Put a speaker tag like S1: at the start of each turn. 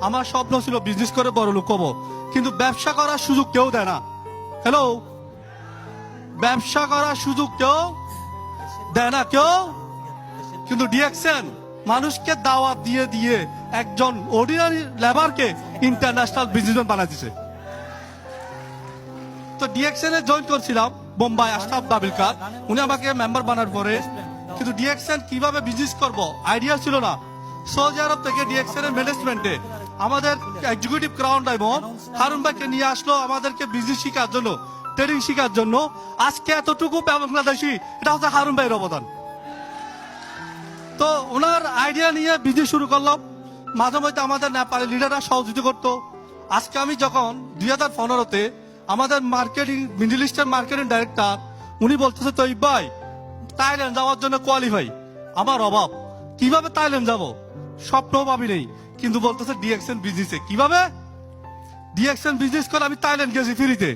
S1: আমার স্বপ্ন ছিল বিজনেস করে বড় লোক হবো, কিন্তু ব্যবসা করার সুযোগ কেউ দেয় না। হ্যালো, ব্যবসা করার সুযোগ কেউ দেয় না কেউ। কিন্তু ডিএক্সএন মানুষকে দাওয়াত দিয়ে দিয়ে একজন অর্ডিনারি লেবারকে ইন্টারন্যাশনাল বিজনেসম্যান বানাই দিছে। তো ডিএক্সএন এ জয়েন করছিলাম বোম্বাই আশরাফ দাবিলকার, উনি আমাকে মেম্বার বানার পরে, কিন্তু ডিএক্সএন কিভাবে বিজনেস করব আইডিয়া ছিল না। সৌদি আরব থেকে ডিএক্সএন এর ম্যানেজমেন্টে আমাদের এক্সিকিউটিভ ক্রাউন ডায়মন্ড হারুন ভাইকে নিয়ে আসলো আমাদেরকে বিজনেস শেখার জন্য, ট্রেডিং শেখার জন্য। আজকে এতটুকু বাংলাদেশি, এটা হচ্ছে হারুন ভাইয়ের অবদান। তো ওনার আইডিয়া নিয়ে বিজনেস শুরু করলাম। মাঝে মধ্যে আমাদের নেপালি লিডাররা সহযোগিতা করতো। আজকে আমি যখন 2015-তে আমাদের মার্কেটিং, মিডল ইস্টের মার্কেটিং ডাইরেক্টর, উনি বলতেছে তো ভাই থাইল্যান্ড যাওয়ার জন্য কোয়ালিফাই, আমার অভাব, কিভাবে থাইল্যান্ড যাব, স্বপ্ন ভাবি নেই, কিন্তু বলতেছে ডিএক্সএন বিজনেসে কিভাবে ডিএক্সএন বিজনেস করে আমি থাইল্যান্ড গেছি ফ্রিতে।